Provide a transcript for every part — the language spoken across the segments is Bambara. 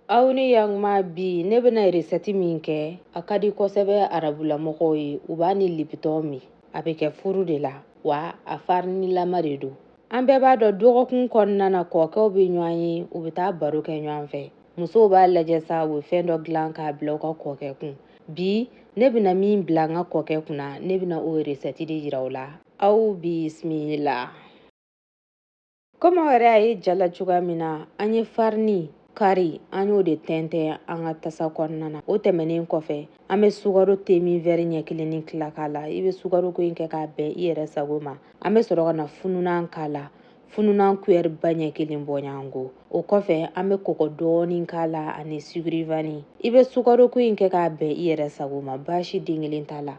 Aw ni yang ma bi ne bena reseti min kɛ a ka di kosɛbɛ arabulamɔgɔw ye u b'a ni lipitɔ min a bɛ kɛ furu de la wa a farinilama de don. An bɛɛ b'a dɔn dɔgɔkun kɔnɔna na kɔkɛw bɛ ɲɔgɔn ye u bɛ taa baro kɛ ɲɔgɔn fɛ. Musow b'a lajɛ sa u bɛ fɛn dɔ dilan k'a bila u ka kɔkɛ kun. Bi ne bena min bila n ka kɔkɛ kunna ne bena o reseti de yira u la. Aw bisimila. Komi aw yɛrɛ y'a ye jala cogoya min na an ye farini kari an y'o de tɛntɛn an ka tasa kɔnɔna na. O tɛmɛnen kɔfɛ an bɛ sukaro temi wɛri ɲɛ kelen ni tila k'a la. I bɛ sukaro ko in kɛ k'a bɛn i yɛrɛ sago ma. An bɛ sɔrɔ ka na fununan k'a la. Fununan kuyɛri ba ɲɛ kelen bɔɲango. O kɔfɛ an bɛ kɔgɔ dɔɔni k'a la ani sugiri vani. I bɛ sukaro ko in kɛ k'a bɛn i yɛrɛ sago ma. Baasi den kelen t'a la.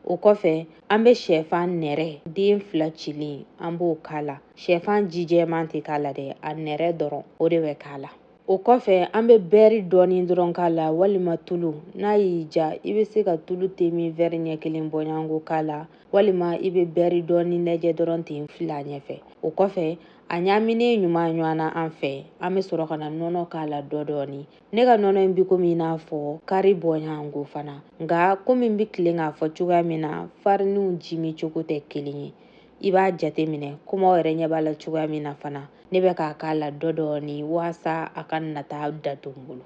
O kɔfɛ an bɛ sɛfan nɛrɛ den 2 cilen an b'o k'a la. Sɛfan jijɛman tɛ k'a la dɛ, a nɛrɛ dɔrɔn o de bɛ k'a la. O kɔfɛ an bɛ bɛri dɔɔni dɔrɔn k'a la walima tulu. N'a y'i ja i bɛ se ka tulu temi wɛri ɲɛ kelen bɔɲango k'a la walima i bɛ bɛri dɔɔni lajɛ dɔrɔn ten fila ɲɛfɛ. O kɔfɛ a ɲaminen ɲuman ɲɔgɔnna an fɛ an bɛ sɔrɔ ka na nɔnɔ k'a la dɔɔni. Ne ka nɔnɔ in bi komi i n'a fɔ kari bɔɲango fana. Nka komi n bɛ tilen k'a fɔ cogoya min na fariniw jimi cogo tɛ kelen ye. I b'a jate minɛ komi aw yɛrɛ ɲɛ b'a la cogoya min na fana ne bɛ k'a la dɔɔni walasa a ka nata datu n bolo.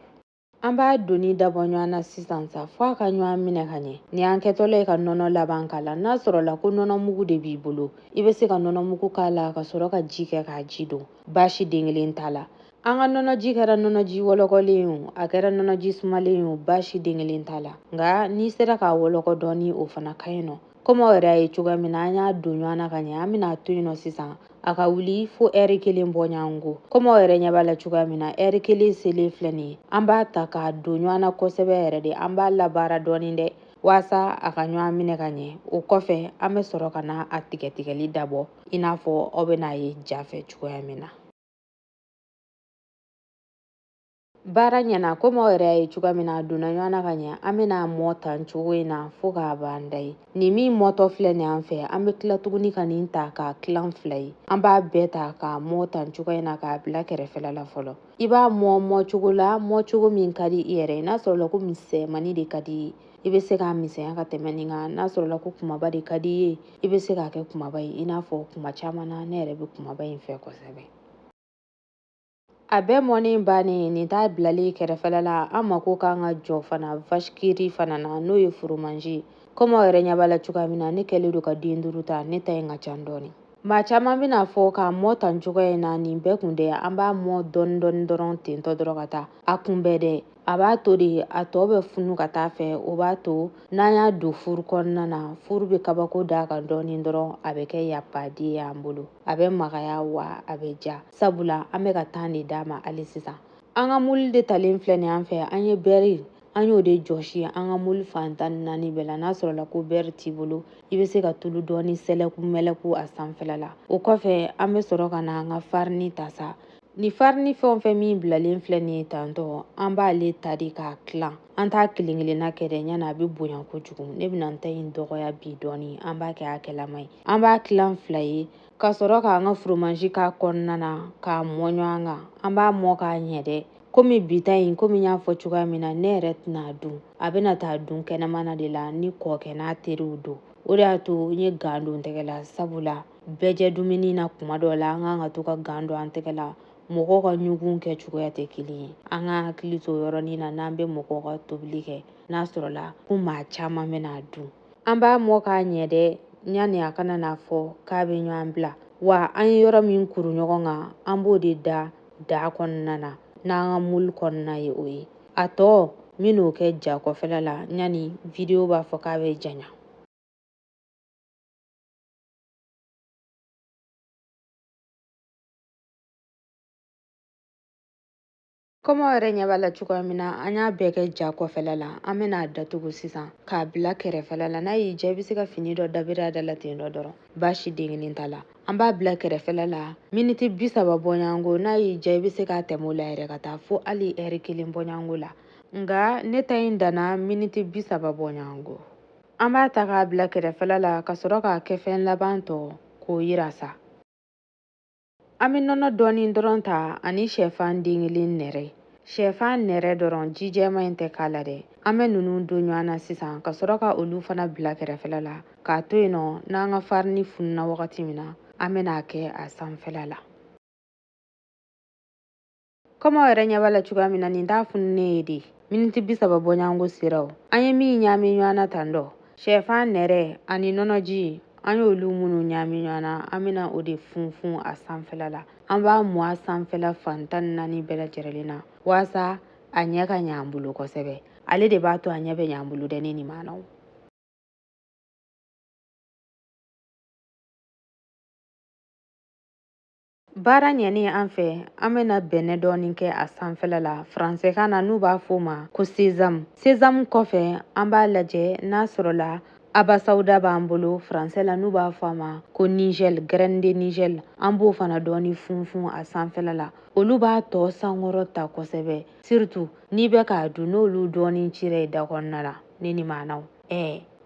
An b'a doni dabɔ ɲɔgɔn na sisan sa fo a ka ɲɔgɔn minɛ ka ɲɛ. Ni an kɛtɔla ye ka nɔnɔ laban k'a la. N'a sɔrɔ la ko nɔnɔ mugu de b'i bolo i bɛ se ka nɔnɔ mugu k'a la ka sɔrɔ ka ji kɛ k'a ji don. Baasi den kelen t'a la. An ka nɔnɔji kɛra nɔnɔji wɔlɔkɔlen o a kɛra nɔnɔji sumalen o baasi den kelen t'a la. Nka n'i sera k'a wɔlɔkɔ dɔɔni o fana ka ɲi nɔ. Komi aw yɛrɛ y'a ye cogoya min na an y'a don ɲɔgɔn na ka ɲɛ an bɛna to yen nɔ sisan a ka wuli fo ɛri kelen bɔɲango. Komi aw yɛrɛ ɲɛ b'a la cogoya min na ɛri kelen selen filɛ nin ye an b'a ta k'a don ɲɔgɔn na kosɛbɛ yɛrɛ de. An b'a labaara dɔɔni dɛ walasa a ka ɲɔgɔn minɛ ka ɲɛ. O kɔfɛ an bɛ sɔrɔ ka na a tigɛtigɛli dabɔ i n'a fɔ aw bɛna ye ja fɛ cogoya min na. Baara ɲɛna komi aw yɛrɛ y'a ye cogoya min na a donna ɲɔgɔn na ka ɲɛ an bɛna mɔ tan cogo in na fo k'a ban da ye. Nin min mɔtɔ filɛ nin an fɛ an bɛ tila tuguni ka nin ta k'a tilan 2 ye. An b'a bɛɛ ta k'a mɔ tan cogo in na k'a bila kɛrɛfɛla la fɔlɔ. I b'a mɔ cogo la mɔ cogo min ka di i yɛrɛ ye. N'a sɔrɔ la ko misɛmani de ka di i bɛ se k'a misɛnya ka tɛmɛ nin kan. N'a sɔrɔ la ko kumaba de ka di i ye i bɛ se k'a kɛ kumaba ye i n'a fɔ kuma caman na ne yɛrɛ bɛ kumaba in fɛ kosɛbɛ. A bɛɛ mɔnen bannen nin t'a bilalen kɛrɛfɛla la an mako k'an ka jɔ fana vache fana na n'o ye foromansi ye. Komi aw yɛrɛ ɲɛ b'a la cogoya min na ne kɛlen don ka den 5 ta ne ta in ka ca dɔɔni. Maa caman bɛna fɔ k'a mɔ tan cogoya in na nin bɛɛ kun tɛ an b'a mɔ dɔɔni dɔrɔn tentɔ dɔrɔn ka taa. A kun bɛɛ dɛ a b'a to de a tɔ bɛ funu ka taa fɛ o b'a to n'an y'a don furu kɔnɔna na furu bɛ kabako d'a kan dɔɔni dɔrɔn a bɛ kɛ yapaden ye an bolo. A bɛ magaya wa a bɛ ja sabula an bɛ ka temps de d'a ma hali sisan. An ka mulu de talen filɛ nin an fɛ an ye bɛri an y'o de jɔsi an ka mulu fan 14 bɛɛ la. N'a sɔrɔ la ko bɛri t'i bolo i bɛ se ka tulu dɔɔni sɛlɛku mɛlɛku a sanfɛla la. O kɔfɛ an bɛ sɔrɔ ka na an ka farini ta sa. Ni farini fɛn o fɛn min bilalen filɛ nin ye tantɔ an b'ale ta de k'a tilan. An t'a kelen kelenna kɛ dɛ ɲani a bɛ bonya kojugu. Ne bɛna n ta in dɔgɔya bi dɔɔni an b'a kɛ hakɛlama ye. An b'a tilan 2 ye ka sɔrɔ k'an ka foromansi k'a kɔnɔna na k'a mɔ ɲɔgɔn kan. An b'a mɔ k'a ɲɛ dɛ. Komi bi ta in komi n y'a fɔ cogoya min na ne yɛrɛ tɛna dun a bɛna taa dun kɛnɛmana de la ni kɔkɛ n'a teriw don. O de y'a to n ye gan don n tɛgɛ la sabula bɛjɛ dumuni na kuma dɔw la an kan ka to ka gan don an tɛgɛ la. Mɔgɔw ka ɲugun kɛ cogoya tɛ kelen ye. An ka hakili to yɔrɔnin na n'an bɛ mɔgɔw ka tobili kɛ n'a sɔrɔ la ko maa caman bɛna dun. An b'a mɔ k'a ɲɛ dɛ ɲani a kana n'a fɔ k'a bɛ ɲɔgɔn bila. Wa an ye yɔrɔ min kuru ɲɔgɔn kan an b'o de da kɔnɔna na n'an ka mulu kɔnɔna ye o ye. A tɔ n bɛn'o kɛ ja kɔfɛla la ɲani video b'a fɔ k'a bɛ janya. Komi aw yɛrɛ ɲɛ b'a la cogoya min na an y'a bɛɛ kɛ ja kɔfɛla la an bɛna datugu sisan k'a bila kɛrɛfɛla la. N'a y'i ja i bɛ se ka fini dɔ dabiri a da la ten dɔrɔn baasi den kelen t'a la. An b'a bila kɛrɛfɛla la miniti 30 bɔɲango n'a y'i ja i bɛ se k'a tɛmɛ o la yɛrɛ ka taa fo hali ɛri 1 bɔɲango la. Nka ne ta in danna miniti 30 bɔɲango. An b'a ta k'a bila kɛrɛfɛla la ka sɔrɔ k'a kɛ fɛn laban tɔ k'o yira sa. An bɛ nɔnɔ dɔɔni dɔrɔn ta ani sɛfan den 1 nɛrɛ. Sɛfan nɛrɛ dɔrɔn ji jɛman in tɛ k'a la dɛ. An bɛ ninnu don ɲɔgɔn na sisan ka sɔrɔ ka olu fana bila kɛrɛfɛla la k'a to yen nɔ n'an ka farini fununa wagati min na an bɛna kɛ a sanfɛla la. Komi aw yɛrɛ ɲɛ b'a la cogoya min na nin t'a fununen ye de. Miniti 30 bɔɲɔgɔnko sera o. An ye min ɲaami ɲɔgɔn na tan dɔ. Sɛfan nɛrɛ ani nɔnɔji an y'olu minnu ɲaami ɲɔgɔn na an bɛna o de funfun a sanfɛla la. An b'a mun a sanfɛla fan 14 bɛɛ lajɛlen na walasa a ɲɛ ka ɲɛ an bolo kosɛbɛ. Ale de b'a to a ɲɛ bɛ ɲɛ an bolo dɛ ne ni maanaw. Baara ɲɛnen an fɛ an bɛna bɛnɛ dɔɔni kɛ a sanfɛla la faransɛkan na n'u b'a fɔ o ma ko sésame. Sésame kɔfɛ an b'a lajɛ n'a sɔrɔla abasawuda b'an bolo faransɛ la n'u b'a fɔ a ma ko nigel, graine de nigel. An b'o fana dɔɔni funfun a sanfɛla la. Olu b'a tɔ sankɔrɔta kosɛbɛ surtout n'i bɛ k'a dun n'olu dɔɔni cira i da kɔnɔna la ne ni maanaw.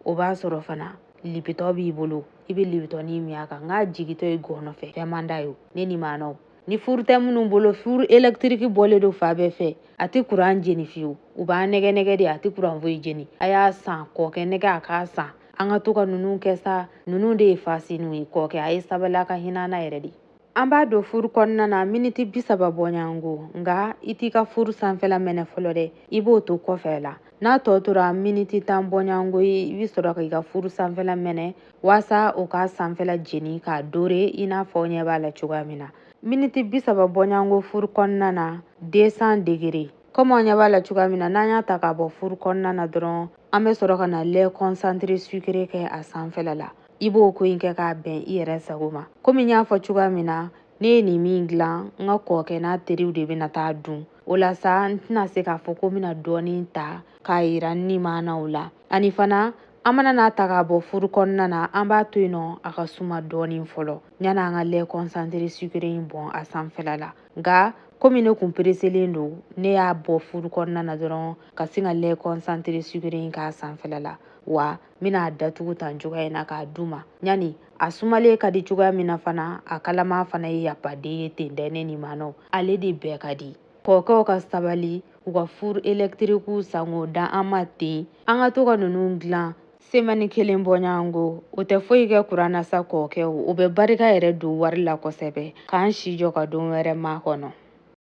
O b'a sɔrɔ fana lipitɔ b'i bolo i bɛ lipitɔnin min a kan nka jigitɔ i gɔ nɔfɛ fɛn man d'a ye ne ni maanaw. Ni furu tɛ minnu bolo furu électrique bɔlen don fa bɛɛ fɛ a tɛ courant jeni fiyewu u b'an nɛgɛ nɛgɛ de a tɛ courant foyi jeni. A y'a san kɔkɛ nɛgɛ a k'a san an ka to ka ninnu kɛ sa ninnu de ye fasiniw ye kɔkɛ a ye sabali a ka hinɛ an na yɛrɛ de. An b'a don furu kɔnɔna na miniti 30 bɔɲɔgɔnko nka i t'i ka furu sanfɛla mɛnɛ fɔlɔ dɛ i b'o to kɔfɛ la. N'a tɔ tora miniti 10 bɔɲɔgɔnko ye i bɛ sɔrɔ k'i ka furu sanfɛla mɛnɛ walasa o k'a sanfɛla jeni k'a dore i n'a fɔ ɲɛ b'a la cogoya min na. Miniti 30 bɔɲɔgɔnko furu kɔnɔna na 200 degré. Komi aw ɲɛ b'a la cogoya min na n'an y'a ta k'a bɔ furu kɔnɔna na dɔrɔn an bɛ sɔrɔ ka na lait concentré sucré kɛ a sanfɛla la. I b'o ko in kɛ k'a bɛn i yɛrɛ sago ma. Komi n y'a fɔ cogoya min na ne ye nin min dilan n ka kɔkɛ n'a teriw de bɛna taa dun. O la sa n tɛna se k'a fɔ ko n bɛna dɔɔni ta k'a yira n ni maanaw la. Ani fana an mana n'a ta k'a bɔ furu kɔnɔna na an b'a to yen nɔ a ka suma dɔɔni fɔlɔ yan'an ka lait concentré sucré in bɔn a sanfɛla la. Nka komi ne kun pereselen don ne y'a bɔ furu kɔnɔna na dɔrɔn ka sin ka lait concentré sucré in k'a sanfɛla la wa n bɛna datugu tan cogoya in na k'a d'u ma. Yani a sumalen ka di cogoya min na fana a kalama fana ye yapaden ye ten dɛ ne ni maanaw. Ale de bɛɛ ka di. Kɔkɛw ka sabali u ka furu électrique san k'o da an ma ten an ka to ka ninnu dilan semaine 1 bɔɲɔgɔnko o tɛ foyi kɛ courant na sa kɔkɛw o bɛ barika yɛrɛ don wari la kosɛbɛ k'an si jɔ ka don wɛrɛ ma kɔnɔ.